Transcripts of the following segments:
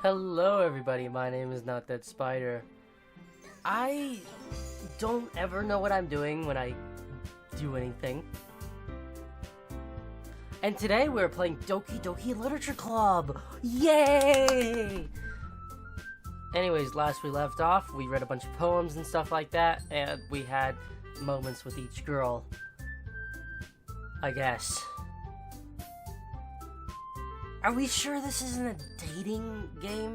Hello everybody, my name is Not That Spider. I don't ever know what I'm doing when I do anything. And today we're playing Doki Doki Literature Club! Yay! Anyways, last we left off, we read a bunch of poems and stuff like that, and we had moments with each girl. I guess. Are we sure this isn't a dating game?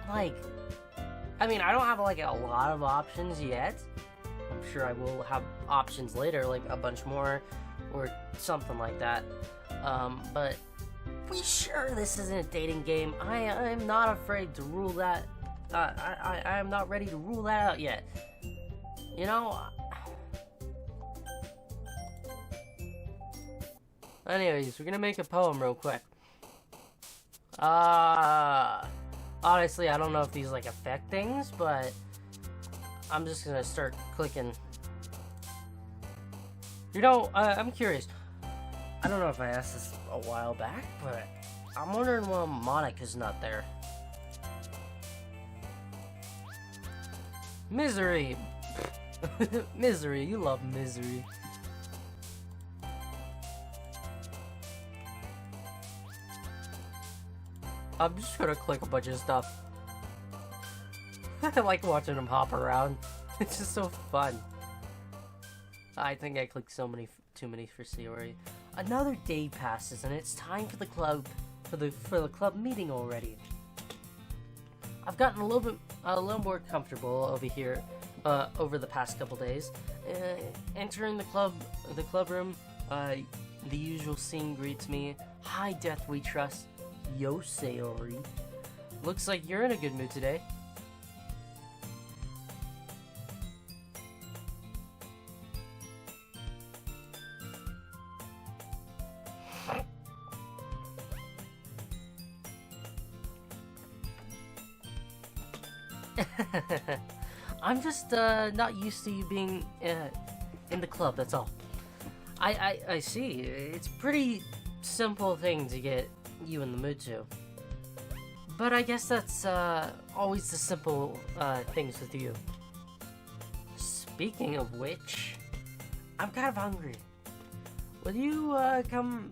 Like, I mean, I don't have like a lot of options yet. I'm sure I will have options later, like a bunch more or something like that. But we sure this isn't a dating game? I'm not afraid to rule that. I am not ready to rule that out yet. You know. Anyways, we're gonna make a poem real quick. Honestly, I don't know if these like affect things, but I'm just gonna start clicking. You know, I'm curious. I don't know if I asked this a while back, but I'm wondering why Monica's not there. Misery! Misery, you love misery. I'm just gonna click a bunch of stuff. I like watching them hop around. It's just so fun. I think I clicked too many for Sayori. Another day passes and it's time for the club for the club meeting already. I've gotten a little more comfortable over here over the past couple days. Entering the club room, the usual scene greets me. Hi, Death We Trust. Yo, Sayori. Looks like you're in a good mood today. I'm just not used to you being in the club, that's all. I see. It's a pretty simple thing to get you in the mood to. But I guess that's always the simple things with you. Speaking of which, I'm kind of hungry. Will you come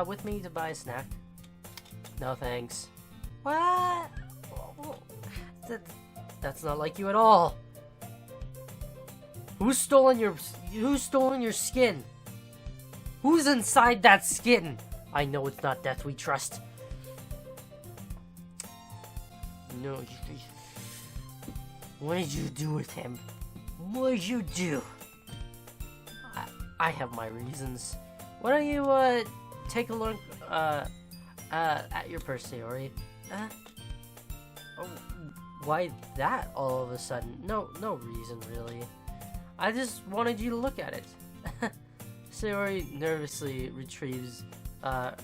with me to buy a snack? No thanks. What? That's not like you at all. Who's stolen your skin? Who's inside that skin? I know it's not Death We Trust. No, what did you do with him? What did you do? I have my reasons. Why don't you take a look at your purse, Sayori? Oh, why that all of a sudden? No reason really. I just wanted you to look at it. Sayori nervously retrieves her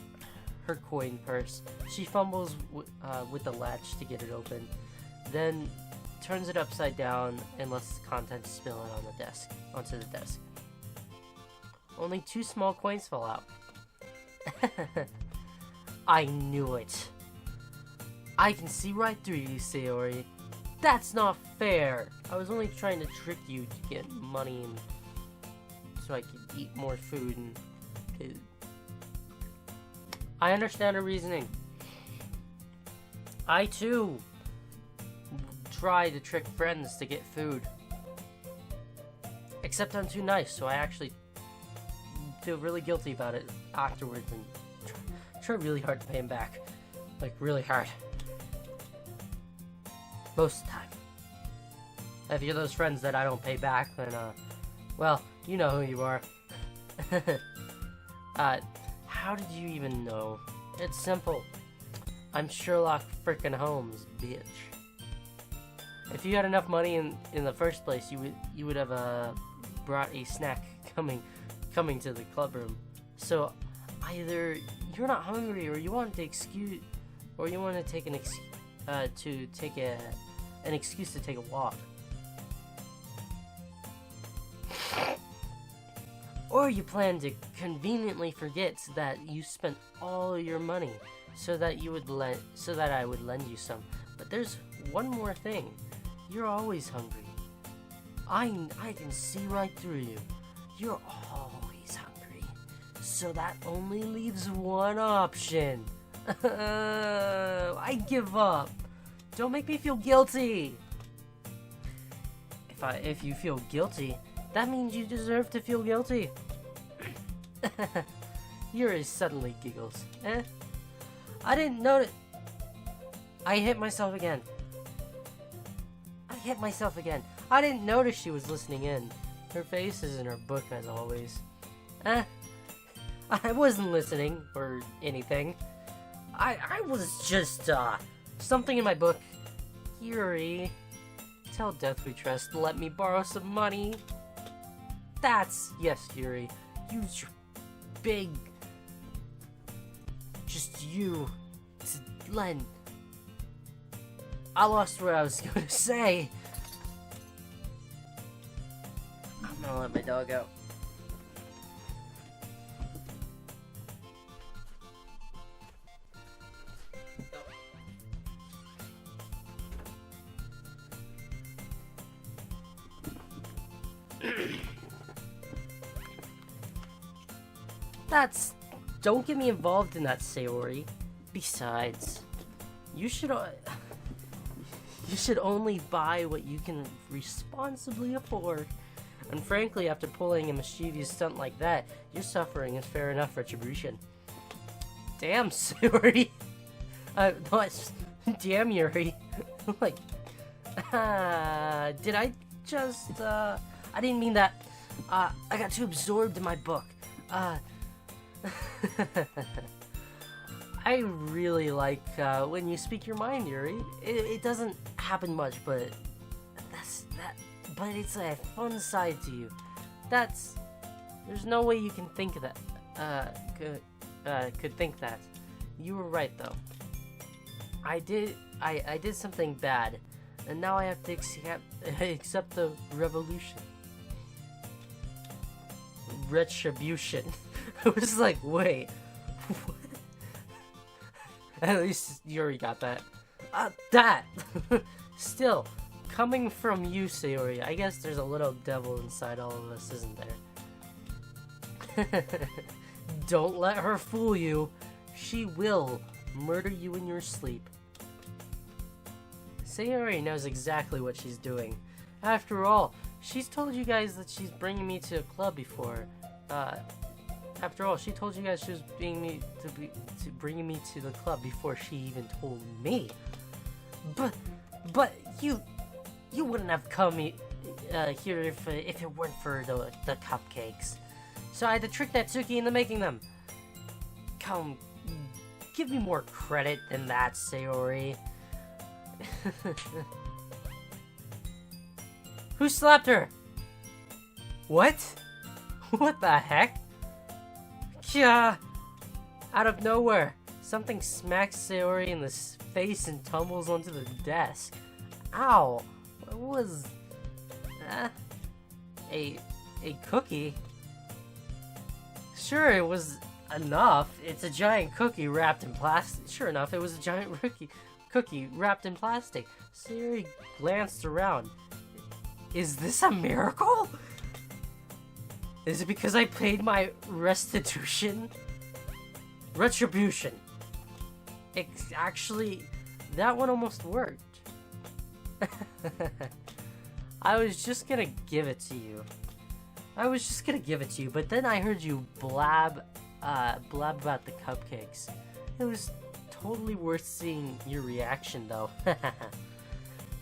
coin purse. She fumbles with the latch to get it open, then turns it upside down and lets the contents spill out onto the desk. Only 2 small coins fall out. I knew it. I can see right through you, Sayori. That's not fair. I was only trying to trick you to get money and so I could eat more food and I understand her reasoning. I too try to trick friends to get food. Except I'm too nice, so I actually feel really guilty about it afterwards and try really hard to pay him back. Like, really hard. Most of the time. If you're those friends that I don't pay back, then, well, you know who you are. How did you even know? It's simple. I'm Sherlock frickin' Holmes, bitch. If you had enough money in the first place, you would have brought a snack coming to the club room. So either you're not hungry, or you want to take an excuse to take a walk. Or you plan to conveniently forget that you spent all your money so that I would lend you some. But there's one more thing. You're always hungry. I can see right through you. You're always hungry. So that only leaves one option. I give up. Don't make me feel guilty. If you feel guilty, that means you deserve to feel guilty. Yuri suddenly giggles. I didn't notice. I hit myself again. I didn't notice she was listening in. Her face is in her book as always. I wasn't listening or anything. I was just, something in my book. Yuri, tell Death We Trust to let me borrow some money. Yes, Yuri. Use your big, just you, to lend. I lost what I was gonna say. I'm gonna let my dog out. Don't get me involved in that, Sayori. Besides, you should only buy what you can responsibly afford. And frankly, after pulling a mischievous stunt like that, your suffering is fair enough retribution. Damn, Sayori. Damn, Yuri. Like, did I just, I didn't mean that. I got too absorbed in my book. I really like when you speak your mind, Yuri. It doesn't happen much, but but it's a fun side to you. There's no way you can think of that. Could think that. You were right though. I did something bad, and now I have to accept the retribution. I was like, wait, what? At least Yuri got that. That! Still, coming from you, Sayori, I guess there's a little devil inside all of us, isn't there? Don't let her fool you. She will murder you in your sleep. Sayori knows exactly what she's doing. After all, she's told you guys that she's bringing me to a club before. After all, she told you guys she was bringing me to the club before she even told me. But you wouldn't have come here if it weren't for the cupcakes. So I had to trick Natsuki into making them. Come, give me more credit than that, Sayori. Who slapped her? What? What the heck? Yeah. Out of nowhere, something smacks Sayori in the face and tumbles onto the desk. Ow! What was a cookie? Sure, it was enough. It's a giant cookie wrapped in plastic. Sure enough, it was a giant cookie wrapped in plastic. Sayori glanced around. Is this a miracle? Is it because I paid my retribution? Actually, that one almost worked. I was just gonna give it to you. But then I heard you blab about the cupcakes. It was totally worth seeing your reaction, though.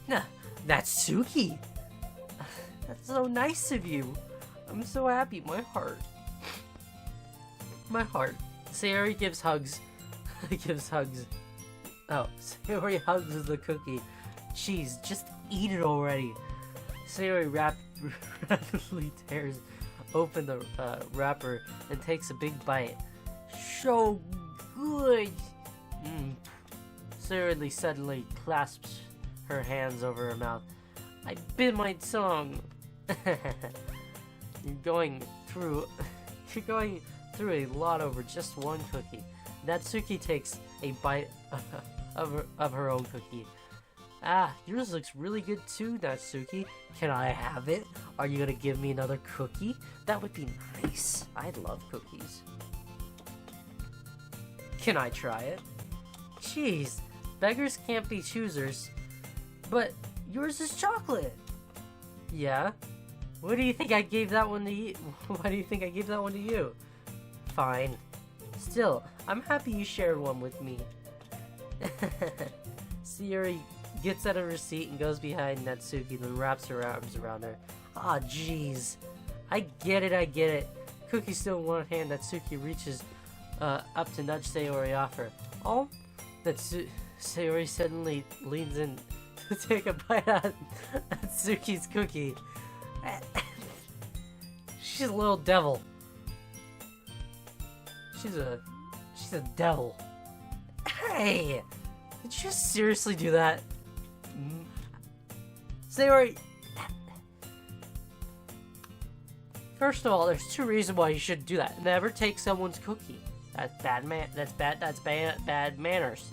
Nah, Natsuki! That's so nice of you. I'm so happy. My heart. Sayori gives hugs. Oh, Sayori hugs the cookie. Jeez, just eat it already. Sayori rapidly tears open the wrapper and takes a big bite. So good. Sayori suddenly clasps her hands over her mouth. I bit my tongue. You're going through a lot over just one cookie. Natsuki takes a bite of her own cookie. Ah, yours looks really good too, Natsuki. Can I have it? Are you gonna give me another cookie? That would be nice. I love cookies. Can I try it? Jeez, beggars can't be choosers. But yours is chocolate. Yeah? What do you think I gave that one to you? Why do you think I gave that one to you? Fine. Still, I'm happy you shared one with me. Sayori gets out of her seat and goes behind Natsuki, then wraps her arms around her. Ah, jeez. I get it. Cookie still in one hand, Natsuki reaches up to nudge Sayori off her. Oh? Sayori suddenly leans in to take a bite out of Natsuki's cookie. She's a little devil. She's a devil. Hey! Did you just seriously do that? Sayori... First of all, there's 2 reasons why you shouldn't do that. Never take someone's cookie. That's bad manners.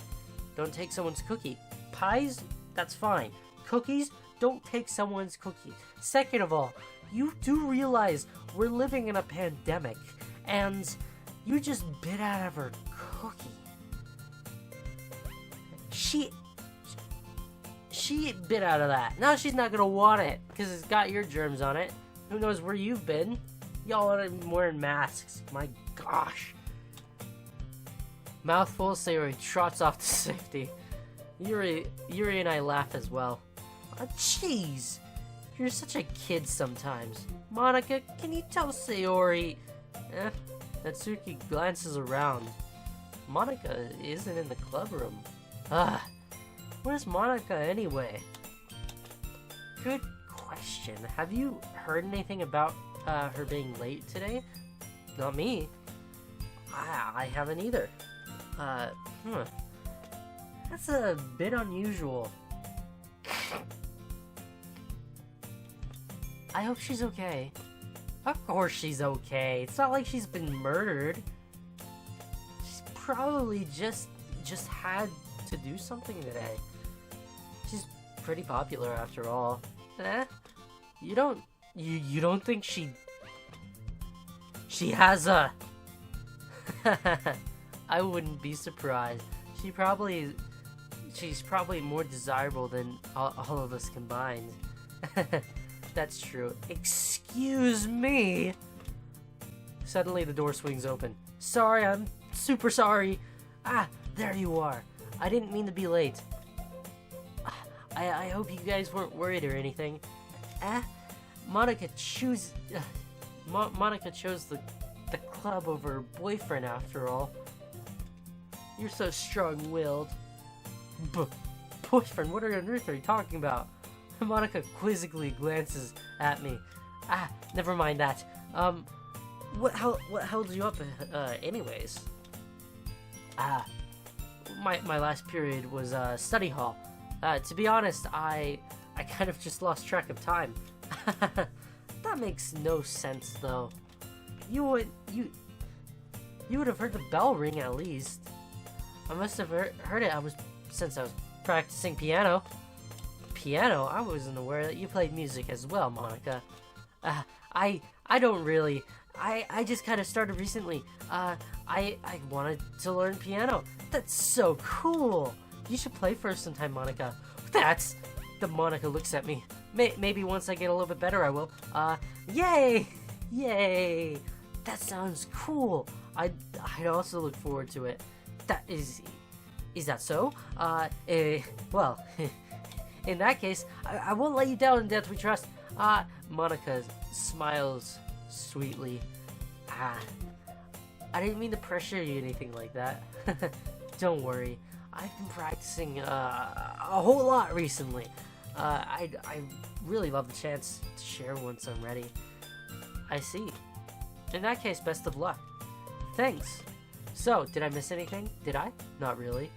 Don't take someone's cookie. Pies, that's fine. Cookies, don't take someone's cookie. Second of all, you do realize we're living in a pandemic, and you just bit out of her cookie. She bit out of that. Now she's not gonna want it because it's got your germs on it. Who knows where you've been? Y'all are wearing masks. My gosh. Mouthful, Sayori trots off to safety. Yuri and I laugh as well. Oh, jeez. You're such a kid sometimes. Monica, can you tell Sayori? Natsuki glances around. Monica isn't in the club room. Where's Monica anyway? Good question. Have you heard anything about her being late today? Not me. I haven't either. That's a bit unusual. I hope she's okay. Of course she's okay. It's not like she's been murdered. She's probably just had to do something today. She's pretty popular after all. You don't think she has a... I wouldn't be surprised. She's probably more desirable than all of us combined. That's true. Excuse me. Suddenly the door swings open. Sorry, I'm super sorry. Ah, there you are. I didn't mean to be late. I hope you guys weren't worried or anything. Monica chose the club over her boyfriend after all. You're so strong-willed. Boyfriend? What on earth are you talking about? Monica quizzically glances at me. Never mind that. What held you up, anyways? My last period was, study hall. To be honest, I kind of just lost track of time. That makes no sense, though. You would have heard the bell ring at least. I must have heard it. Since I was practicing piano. Piano? I wasn't aware that you played music as well, Monica. I don't really. I just kind of started recently. I wanted to learn piano. That's so cool. You should play for us sometime, Monica. The Monica looks at me. Maybe once I get a little bit better, I will. Yay! Yay! That sounds cool. I'd also look forward to it. Is that so? Well, in that case, I won't let you down in death we trust. Monica smiles sweetly. I didn't mean to pressure you or anything like that. Don't worry. I've been practicing a whole lot recently. I really love the chance to share once I'm ready. I see. In that case, best of luck. Thanks. So, did I miss anything? Did I? Not really.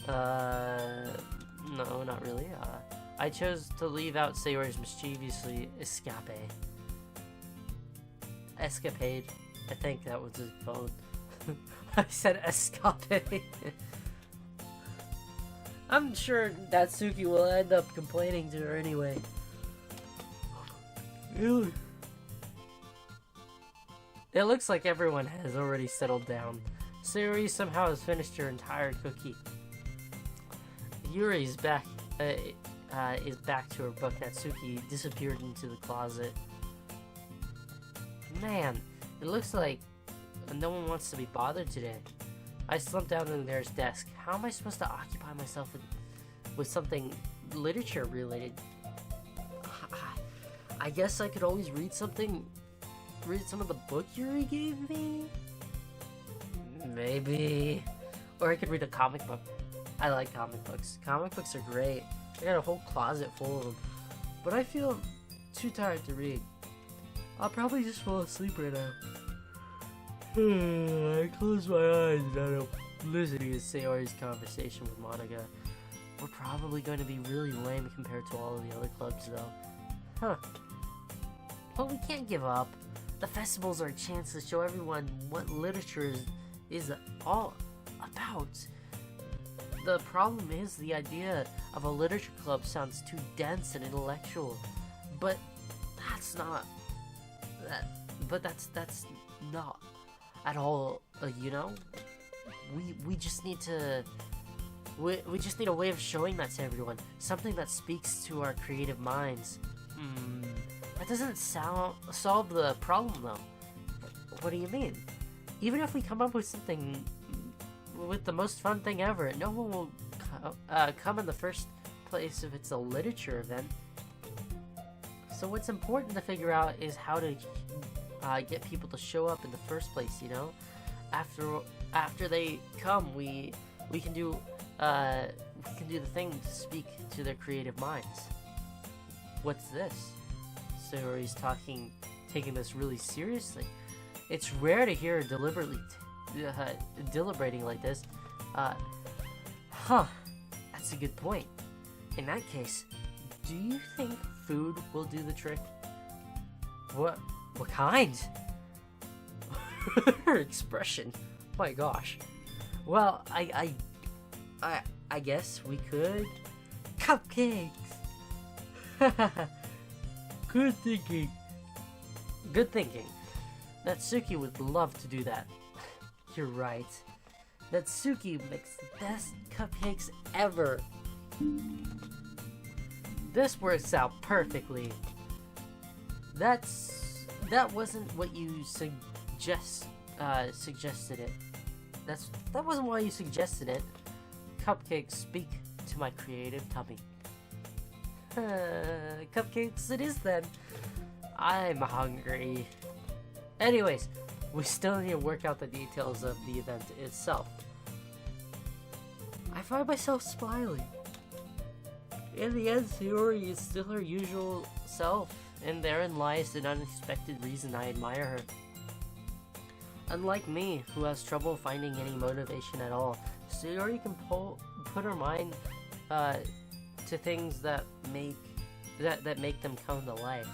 No, not really. I chose to leave out Sayori's mischievously escapade. I think that was his phone. I said escapade. I'm sure Natsuki will end up complaining to her anyway. Ew. It looks like everyone has already settled down. Sayori somehow has finished her entire cookie. Yuri's back, is back to her book. Natsuki disappeared into the closet. Man, it looks like no one wants to be bothered today. I slumped down on their desk. How am I supposed to occupy myself with something literature related? I guess I could always read some of the book Yuri gave me? Maybe. Or I could read a comic book. I like comic books. Comic books are great. I got a whole closet full of them. But I feel too tired to read. I'll probably just fall asleep right now. I close my eyes and I'm listening to Sayori's conversation with Monica. We're probably going to be really lame compared to all of the other clubs though. Huh. But we can't give up. The festivals are a chance to show everyone what literature is all about. The problem is the idea of a literature club sounds too dense and intellectual. But that's not that's not at all, you know? We just need to we just need a way of showing that to everyone. Something that speaks to our creative minds. That doesn't solve the problem though. What do you mean? Even if we come up with something with the most fun thing ever, no one will come in the first place if it's a literature event. So what's important to figure out is how to get people to show up in the first place, you know? After they come, we can do the thing to speak to their creative minds. What's this? Sayori's taking this really seriously. It's rare to hear her deliberating like this. That's a good point. In that case, do you think food will do the trick? What kind? Her expression. My gosh. Well, I guess we could. Cupcakes. Good thinking. Good thinking. Natsuki would love to do that. You're right. Natsuki makes the best cupcakes ever. This works out perfectly. That wasn't what you suggested it. That wasn't why you suggested it. Cupcakes speak to my creative tummy. Cupcakes it is then. I'm hungry. Anyways, we still need to work out the details of the event itself. I find myself smiling. In the end, Sayori is still her usual self, and therein lies an unexpected reason I admire her. Unlike me, who has trouble finding any motivation at all, Sayori can put her mind to things that make them come to life.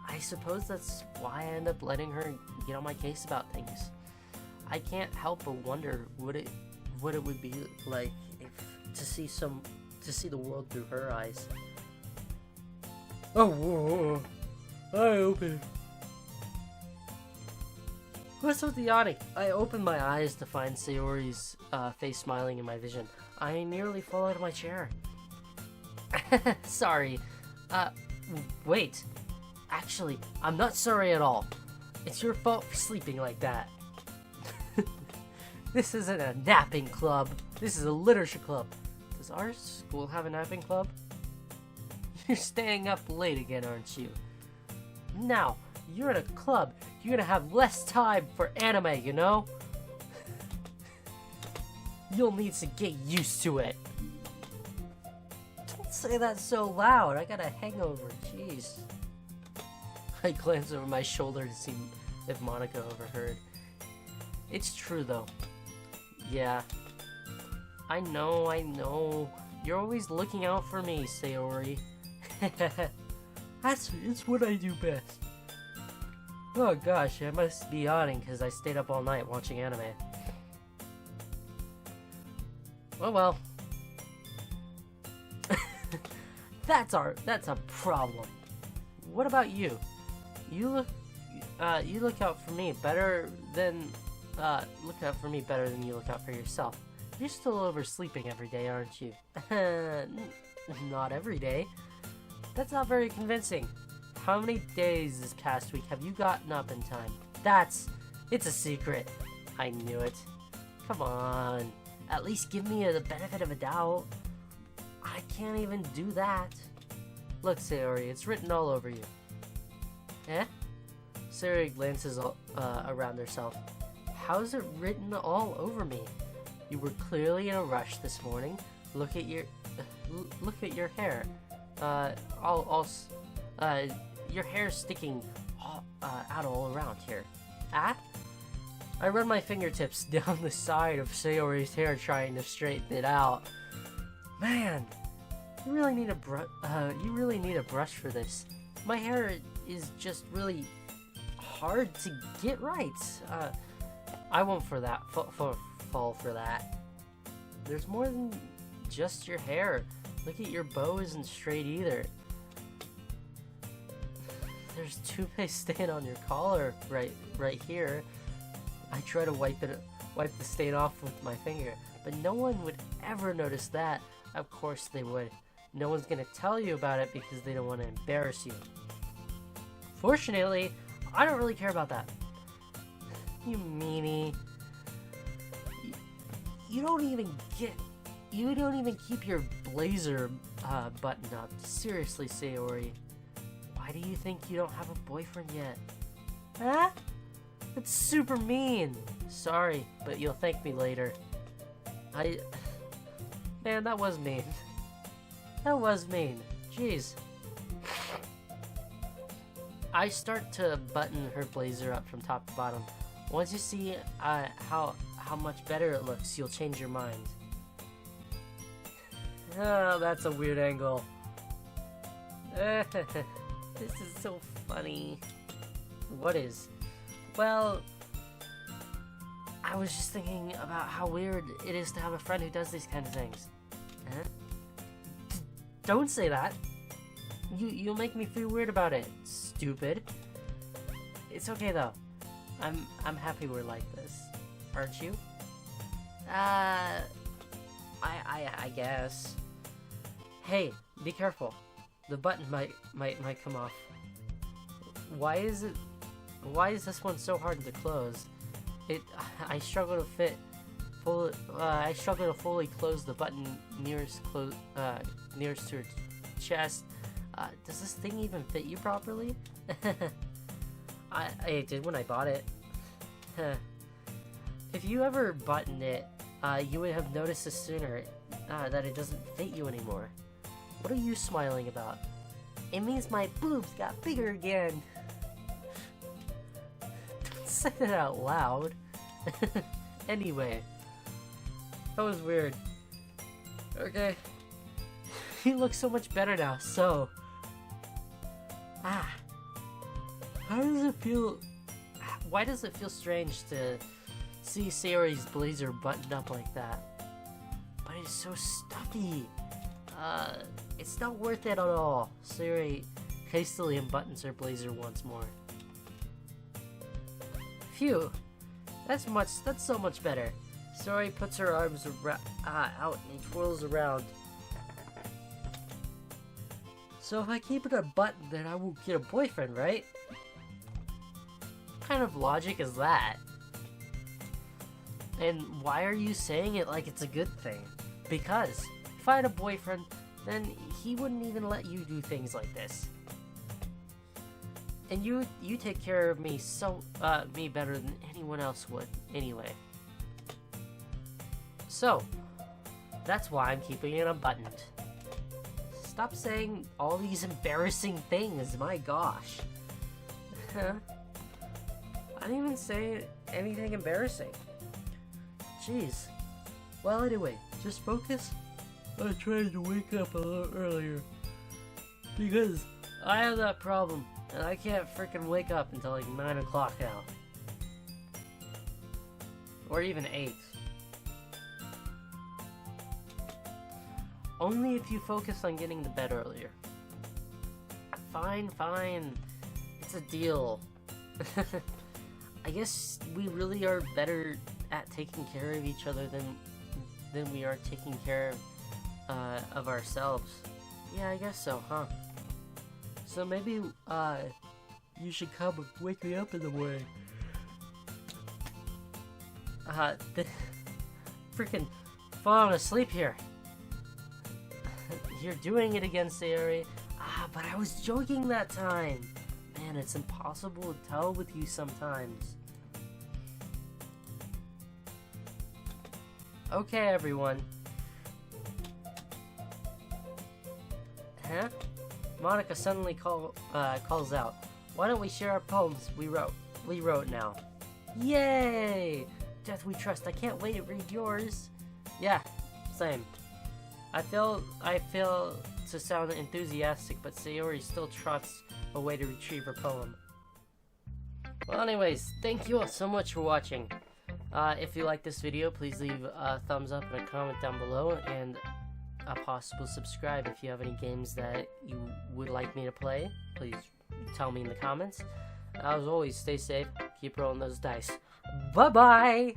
I suppose that's why I end up letting her get on my case about things. I can't help but wonder what it would be like to see the world through her eyes. Oh, I open. What's with the yawning? I opened my eyes to find Sayori's face smiling in my vision. I nearly fall out of my chair. Sorry. Wait. Actually, I'm not sorry at all. It's your fault for sleeping like that. This isn't a napping club. This is a literature club. Does our school have a napping club? You're staying up late again, aren't you? Now, you're in a club. You're gonna have less time for anime, you know? You'll need to get used to it. Don't say that so loud. I got a hangover. Jeez. I glanced over my shoulder to see if Monica overheard. It's true, though. Yeah. I know. You're always looking out for me, Sayori. It's what I do best. Oh gosh, I must be yawning because I stayed up all night watching anime. Oh well. That's a problem. What about you? You look out for me better than you look out for yourself. You're still oversleeping every day, aren't you? Not every day. That's not very convincing. How many days this past week have you gotten up in time? It's a secret. I knew it. Come on. At least give me the benefit of a doubt. I can't even do that. Look, Sayori, it's written all over you. Eh? Sayori glances around herself. How's it written all over me? You were clearly in a rush this morning. Look at your hair. Your hair's sticking out all around here. Ah? I run my fingertips down the side of Sayori's hair trying to straighten it out. Man, you really need a brush for this. My hair is just really hard to get right. I won't fall for that. There's more than just your hair. Look at your bow isn't straight either. There's toothpaste stain on your collar right here. I try to wipe the stain off with my finger, but no one would ever notice that. Of course they would. No one's gonna tell you about it because they don't want to embarrass you. Fortunately, I don't really care about that. You meanie. You don't even keep your blazer button up. Seriously, Sayori. Why do you think you don't have a boyfriend yet? Huh? That's super mean. Sorry, but you'll thank me later. Man, that was mean. That was mean. Jeez. I start to button her blazer up from top to bottom. Once you see how much better it looks, you'll change your mind. Oh, that's a weird angle. This is so funny. What is? Well, I was just thinking about how weird it is to have a friend who does these kind of things. Huh? Don't say that. You'll make me feel weird about it, stupid. It's okay though. I'm happy we're like this. Aren't you? I guess. Hey, be careful. The button might come off. Why is this one so hard to close? I struggle to fully close the button nearest to her chest. Does this thing even fit you properly? It did when I bought it. If you ever buttoned it, you would have noticed this sooner that it doesn't fit you anymore. What are you smiling about? It means my boobs got bigger again. Don't say that out loud. Anyway, that was weird. Okay. You look so much better now, so... How does it feel... Why does it feel strange to see Sayori's blazer buttoned up like that? But it's so stuffy. It's not worth it at all. Sayori hastily unbuttons her blazer once more. Phew. That's so much better. Sayori puts her arms out and twirls around. So if I keep it unbuttoned, then I won't get a boyfriend, right? What kind of logic is that? And why are you saying it like it's a good thing? Because if I had a boyfriend, then he wouldn't even let you do things like this. And you take care of me me better than anyone else would, anyway. So, that's why I'm keeping it unbuttoned. Stop saying all these embarrassing things, my gosh. I didn't even say anything embarrassing. Jeez. Well, anyway, just focus. I tried to wake up a little earlier because I have that problem and I can't freaking wake up until like 9 o'clock now. Or even 8. Only if you focus on getting to bed earlier. Fine, fine. It's a deal. I guess we really are better at taking care of each other than we are taking care of ourselves. Yeah, I guess so, huh? So maybe you should come and wake me up in the morning. Freaking falling asleep here. You're doing it again, Sayori. But I was joking that time. Man, it's impossible to tell with you sometimes. Okay, everyone. Huh? Monica suddenly calls out. Why don't we share our poems we wrote now? Yay! Death We Trust. I can't wait to read yours. Yeah, same. I feel to sound enthusiastic, but Sayori still trots away to retrieve her poem. Well, anyways, thank you all so much for watching. If you like this video, please leave a thumbs up and a comment down below, and a possible subscribe. If you have any games that you would like me to play, please tell me in the comments. As always, stay safe, keep rolling those dice. Bye-bye!